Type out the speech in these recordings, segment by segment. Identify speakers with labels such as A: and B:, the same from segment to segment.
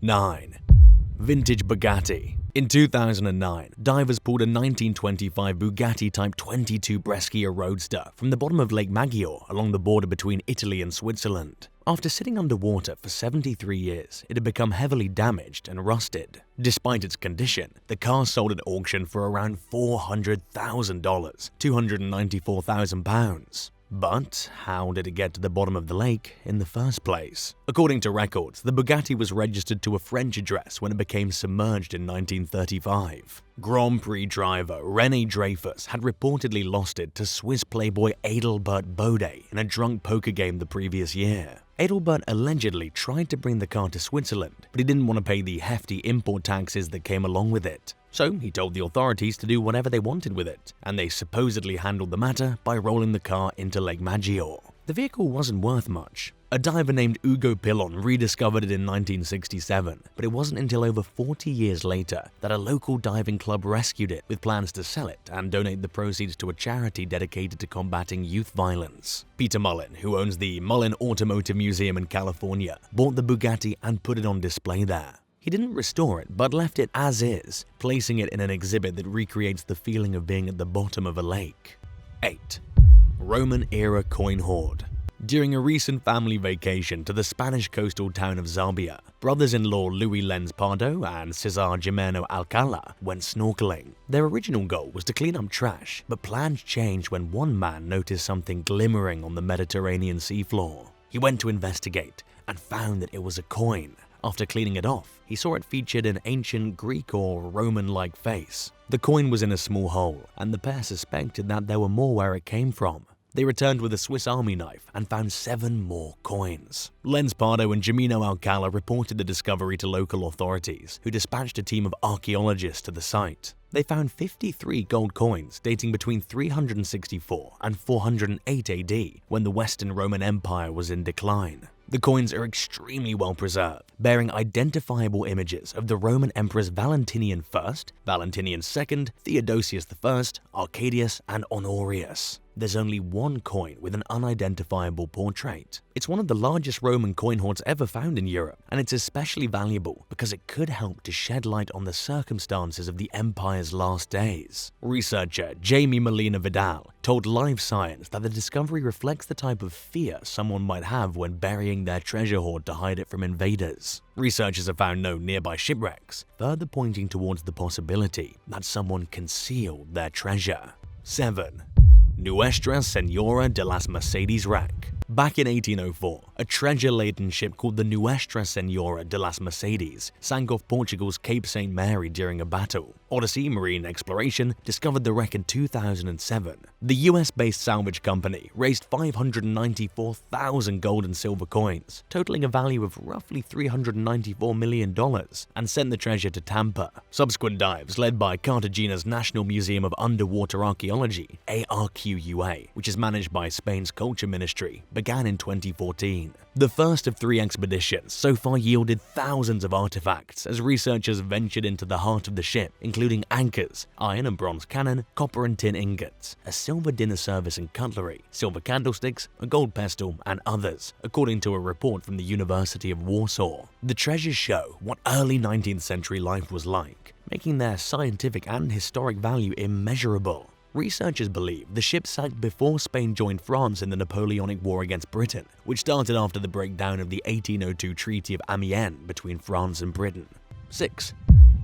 A: 9. Vintage Bugatti. In 2009, divers pulled a 1925 Bugatti Type 22 Brescia Roadster from the bottom of Lake Maggiore along the border between Italy and Switzerland. After sitting underwater for 73 years, it had become heavily damaged and rusted. Despite its condition, the car sold at auction for around $400,000, £294,000. But how did it get to the bottom of the lake in the first place? According to records, the Bugatti was registered to a French address when it became submerged in 1935. Grand Prix driver René Dreyfus had reportedly lost it to Swiss playboy Adelbert Bode in a drunk poker game the previous year. Adelbert allegedly tried to bring the car to Switzerland, but he didn't want to pay the hefty import taxes that came along with it. So he told the authorities to do whatever they wanted with it, and they supposedly handled the matter by rolling the car into Lake Maggiore. The vehicle wasn't worth much. A diver named Ugo Pillon rediscovered it in 1967, but it wasn't until over 40 years later that a local diving club rescued it with plans to sell it and donate the proceeds to a charity dedicated to combating youth violence. Peter Mullen, who owns the Mullen Automotive Museum in California, bought the Bugatti and put it on display there. He didn't restore it, but left it as is, placing it in an exhibit that recreates the feeling of being at the bottom of a lake. 8. Roman-era coin hoard. During a recent family vacation to the Spanish coastal town of Zarbia, brothers-in-law Luis Lenz Pardo and Cesar Jimeno Alcala went snorkeling. Their original goal was to clean up trash, but plans changed when one man noticed something glimmering on the Mediterranean seafloor. He went to investigate and found that it was a coin. After cleaning it off, he saw it featured an ancient Greek or Roman-like face. The coin was in a small hole, and the pair suspected that there were more where it came from. They returned with a Swiss Army knife and found 7 more coins. Lenz Pardo and Jimeno Alcala reported the discovery to local authorities, who dispatched a team of archaeologists to the site. They found 53 gold coins dating between 364 and 408 AD, when the Western Roman Empire was in decline. The coins are extremely well preserved, bearing identifiable images of the Roman emperors Valentinian I, Valentinian II, Theodosius I, Arcadius, and Honorius. There's only one coin with an unidentifiable portrait. It's one of the largest Roman coin hoards ever found in Europe, and it's especially valuable because it could help to shed light on the circumstances of the empire's last days. Researcher Jamie Molina Vidal told Live Science that the discovery reflects the type of fear someone might have when burying their treasure hoard to hide it from invaders. Researchers have found no nearby shipwrecks, further pointing towards the possibility that someone concealed their treasure. 7. Nuestra Senora de las Mercedes wreck. Back in 1804, a treasure-laden ship called the Nuestra Senora de las Mercedes sank off Portugal's Cape St. Mary during a battle. Odyssey Marine Exploration discovered the wreck in 2007. The US-based salvage company raised 594,000 gold and silver coins, totaling a value of roughly $394 million, and sent the treasure to Tampa. Subsequent dives, led by Cartagena's National Museum of Underwater Archaeology, ARQUA, which is managed by Spain's Culture Ministry, began in 2014. The first of 3 expeditions so far yielded thousands of artifacts as researchers ventured into the heart of the ship, including anchors, iron and bronze cannon, copper and tin ingots, a silver dinner service and cutlery, silver candlesticks, a gold pestle, and others, according to a report from the University of Warsaw. The treasures show what early 19th century life was like, making their scientific and historic value immeasurable. Researchers believe the ship sank before Spain joined France in the Napoleonic War against Britain, which started after the breakdown of the 1802 Treaty of Amiens between France and Britain. 6.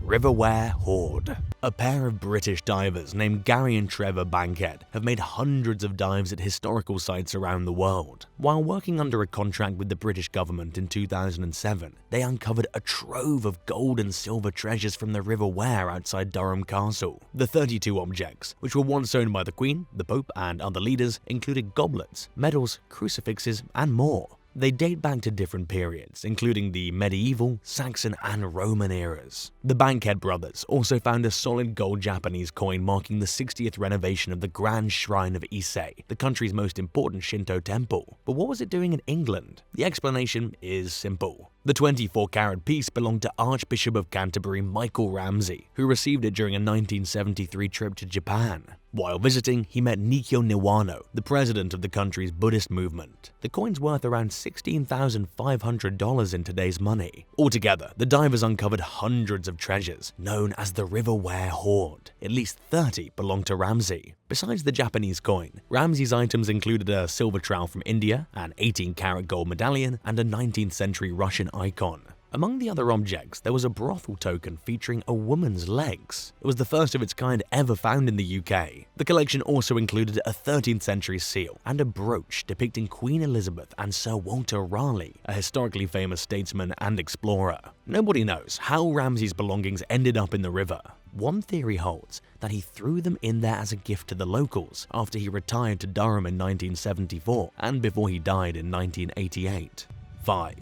A: Riverware Hoard. A pair of British divers named Gary and Trevor Bankhead have made hundreds of dives at historical sites around the world. While working under a contract with the British government in 2007, they uncovered a trove of gold and silver treasures from the River Ware outside Durham Castle. The 32 objects, which were once owned by the Queen, the Pope, and other leaders, included goblets, medals, crucifixes, and more. They date back to different periods, including the medieval, Saxon, and Roman eras. The Bankhead brothers also found a solid gold Japanese coin marking the 60th renovation of the Grand Shrine of Ise, the country's most important Shinto temple. But what was it doing in England? The explanation is simple. The 24-carat piece belonged to Archbishop of Canterbury Michael Ramsey, who received it during a 1973 trip to Japan. While visiting, he met Nikyo Niwano, the president of the country's Buddhist movement. The coin's worth around $16,500 in today's money. Altogether, the divers uncovered hundreds of treasures, known as the Riverware Hoard. At least 30 belonged to Ramsey. Besides the Japanese coin, Ramsey's items included a silver trowel from India, an 18-karat gold medallion, and a 19th century Russian icon. Among the other objects, there was a brothel token featuring a woman's legs. It was the first of its kind ever found in the UK. The collection also included a 13th century seal and a brooch depicting Queen Elizabeth and Sir Walter Raleigh, a historically famous statesman and explorer. Nobody knows how Ramsey's belongings ended up in the river. One theory holds that he threw them in there as a gift to the locals after he retired to Durham in 1974 and before he died in 1988. 5.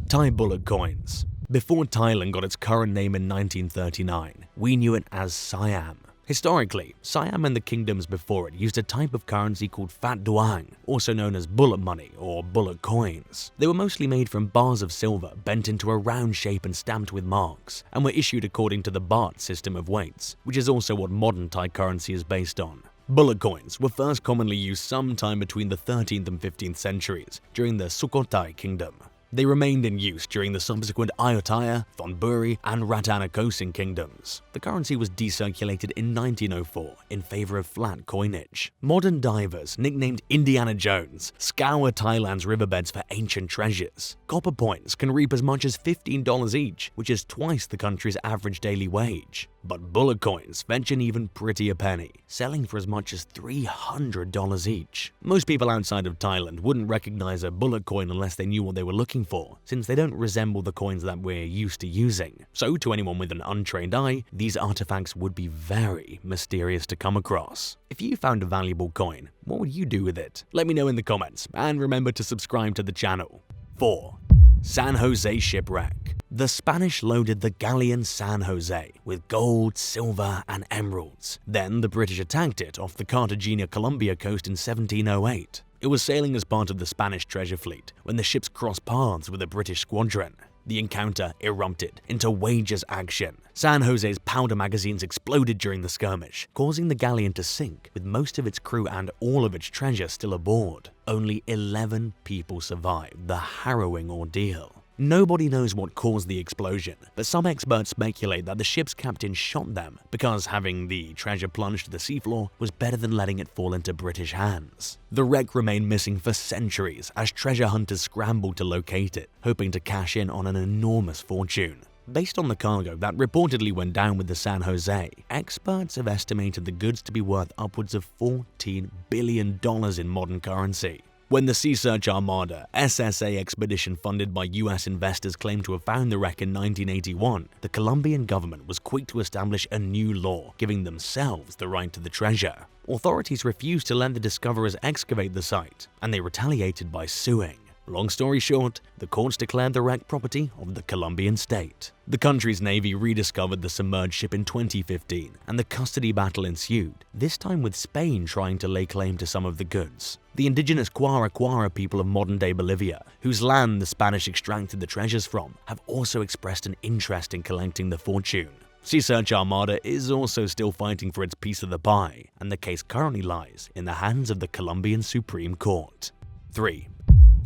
A: Thai bullet coins. Before Thailand got its current name in 1939, we knew it as Siam. Historically, Siam and the kingdoms before it used a type of currency called Phat Duang, also known as bullet money or bullet coins. They were mostly made from bars of silver bent into a round shape and stamped with marks, and were issued according to the baht system of weights, which is also what modern Thai currency is based on. Bullet coins were first commonly used sometime between the 13th and 15th centuries during the Sukhothai kingdom. They remained in use during the subsequent Ayutthaya, Thonburi, and Ratanakosin kingdoms. The currency was decirculated in 1904 in favor of flat coinage. Modern divers, nicknamed Indiana Jones, scour Thailand's riverbeds for ancient treasures. Copper points can reap as much as $15 each, which is twice the country's average daily wage. But bullet coins fetch an even prettier penny, selling for as much as $300 each. Most people outside of Thailand wouldn't recognize a bullet coin unless they knew what they were looking for, since they don't resemble the coins that we're used to using. So to anyone with an untrained eye, these artifacts would be very mysterious to come across. If you found a valuable coin, what would you do with it? Let me know in the comments, and remember to subscribe to the channel. 4. San Jose Shipwreck. The Spanish loaded the galleon San Jose with gold, silver, and emeralds. Then the British attacked it off the Cartagena, Colombia coast in 1708. It was sailing as part of the Spanish treasure fleet when the ships crossed paths with a British squadron. The encounter erupted into wages action. San Jose's powder magazines exploded during the skirmish, causing the galleon to sink with most of its crew and all of its treasure still aboard. Only 11 people survived the harrowing ordeal. Nobody knows what caused the explosion, but some experts speculate that the ship's captain shot them because having the treasure plunged to the seafloor was better than letting it fall into British hands. The wreck remained missing for centuries as treasure hunters scrambled to locate it, hoping to cash in on an enormous fortune. Based on the cargo that reportedly went down with the San Jose, experts have estimated the goods to be worth upwards of $14 billion in modern currency. When the Sea Search Armada SSA expedition funded by US investors claimed to have found the wreck in 1981, the Colombian government was quick to establish a new law giving themselves the right to the treasure. Authorities refused to let the discoverers excavate the site, and they retaliated by suing. Long story short, the courts declared the wreck property of the Colombian state. The country's navy rediscovered the submerged ship in 2015, and the custody battle ensued, this time with Spain trying to lay claim to some of the goods. The indigenous Quara people of modern-day Bolivia, whose land the Spanish extracted the treasures from, have also expressed an interest in collecting the fortune. Sea Search Armada is also still fighting for its piece of the pie, and the case currently lies in the hands of the Colombian Supreme Court. 3.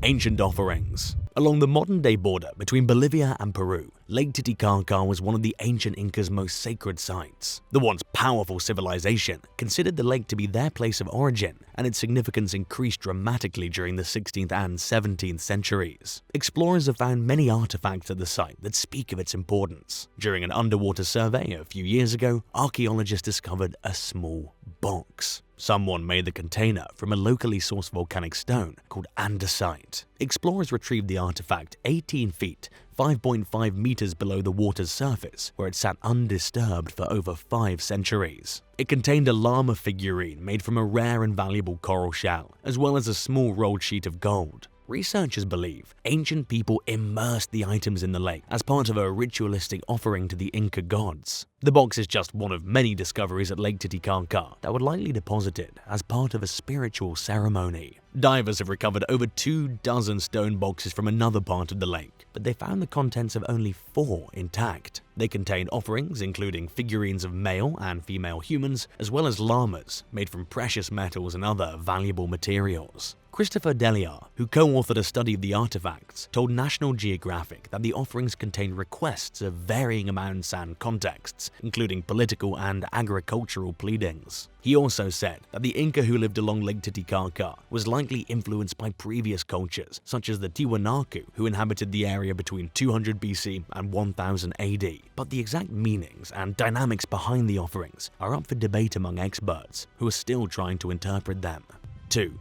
A: Ancient offerings. Along the modern-day border between Bolivia and Peru, Lake Titicaca was one of the ancient Incas' most sacred sites. The once powerful civilization considered the lake to be their place of origin, and its significance increased dramatically during the 16th and 17th centuries. Explorers have found many artifacts at the site that speak of its importance. During an underwater survey a few years ago, archaeologists discovered a small box. Someone made the container from a locally sourced volcanic stone called andesite. Explorers retrieved the artifact 18 feet, 5.5 meters below the water's surface, where it sat undisturbed for over 5 centuries. It contained a llama figurine made from a rare and valuable coral shell, as well as a small rolled sheet of gold. Researchers believe ancient people immersed the items in the lake as part of a ritualistic offering to the Inca gods. The box is just one of many discoveries at Lake Titicaca that were likely deposited as part of a spiritual ceremony. Divers have recovered over 24 stone boxes from another part of the lake, but they found the contents of only 4 intact. They contained offerings including figurines of male and female humans, as well as llamas made from precious metals and other valuable materials. Christopher Delia, who co-authored a study of the artifacts, told National Geographic that the offerings contained requests of varying amounts and contexts, including political and agricultural pleadings. He also said that the Inca who lived along Lake Titicaca was likely influenced by previous cultures, such as the Tiwanaku, who inhabited the area between 200 BC and 1000 AD. But the exact meanings and dynamics behind the offerings are up for debate among experts, who are still trying to interpret them. 2.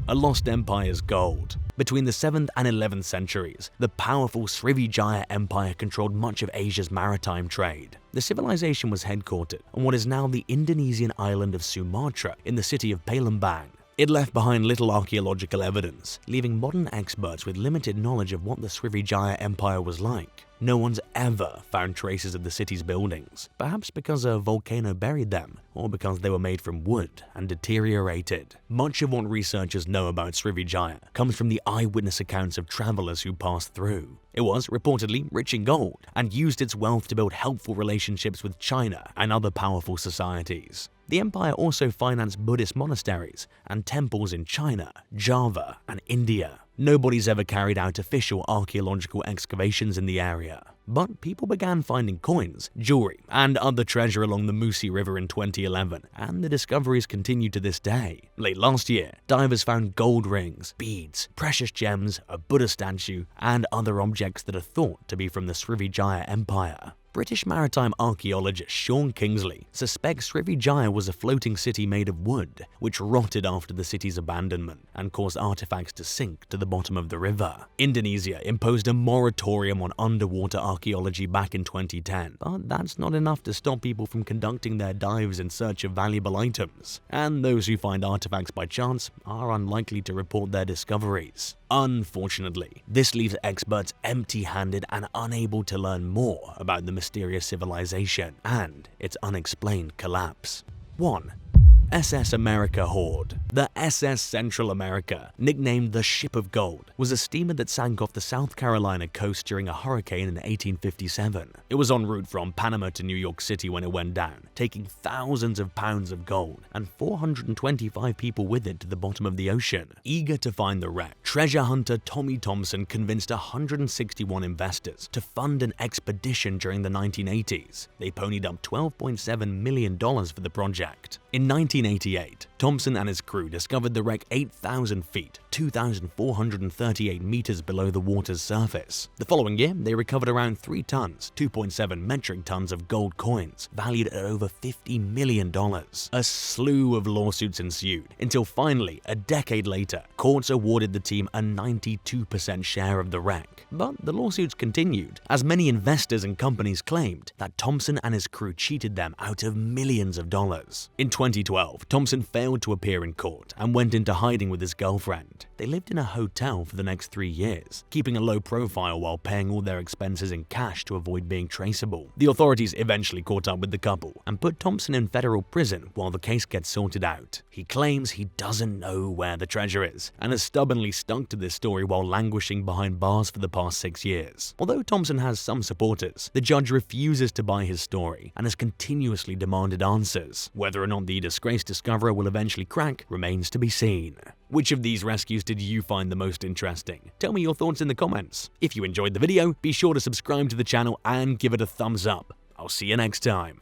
A: A lost empire's gold. Between the 7th and 11th centuries, the powerful Srivijaya Empire controlled much of Asia's maritime trade. The civilization was headquartered on what is now the Indonesian island of Sumatra in the city of Palembang. It left behind little archaeological evidence, leaving modern experts with limited knowledge of what the Srivijaya Empire was like. No one's ever found traces of the city's buildings, perhaps because a volcano buried them, or because they were made from wood and deteriorated. Much of what researchers know about Srivijaya comes from the eyewitness accounts of travelers who passed through. It was reportedly rich in gold and used its wealth to build helpful relationships with China and other powerful societies. The empire also financed Buddhist monasteries and temples in China, Java, and India. Nobody's ever carried out official archaeological excavations in the area, but people began finding coins, jewelry, and other treasure along the Musi River in 2011, and the discoveries continue to this day. Late last year, divers found gold rings, beads, precious gems, a Buddha statue, and other objects that are thought to be from the Srivijaya Empire. British maritime archaeologist Sean Kingsley suspects Srivijaya was a floating city made of wood, which rotted after the city's abandonment and caused artifacts to sink to the bottom of the river. Indonesia imposed a moratorium on underwater archaeology back in 2010, but that's not enough to stop people from conducting their dives in search of valuable items. And those who find artifacts by chance are unlikely to report their discoveries. Unfortunately, this leaves experts empty-handed and unable to learn more about the mysterious civilization and its unexplained collapse. 1. SS America Hoard. The SS Central America, nicknamed the Ship of Gold, was a steamer that sank off the South Carolina coast during a hurricane in 1857. It was en route from Panama to New York City when it went down, taking thousands of pounds of gold and 425 people with it to the bottom of the ocean. Eager to find the wreck, treasure hunter Tommy Thompson convinced 161 investors to fund an expedition during the 1980s. They ponied up $12.7 million for the project. In 1988, Thompson and his crew discovered the wreck 8,000 feet, 2,438 meters below the water's surface. The following year, they recovered around 3 tons, 2.7 metric tons of gold coins, valued at over $50 million. A slew of lawsuits ensued, until finally, a decade later, courts awarded the team a 92% share of the wreck. But the lawsuits continued, as many investors and companies claimed that Thompson and his crew cheated them out of millions of dollars. In 2012, Thompson failed to appear in court and went into hiding with his girlfriend. They lived in a hotel for the next 3 years, keeping a low profile while paying all their expenses in cash to avoid being traceable. The authorities eventually caught up with the couple and put Thompson in federal prison while the case gets sorted out. He claims he doesn't know where the treasure is and has stubbornly stuck to this story while languishing behind bars for the past 6 years. Although Thompson has some supporters, the judge refuses to buy his story and has continuously demanded answers. Whether or not the disgraced discoverer will eventually crack remains to be seen. Which of these rescues did you find the most interesting? Tell me your thoughts in the comments. If you enjoyed the video, be sure to subscribe to the channel and give it a thumbs up. I'll see you next time.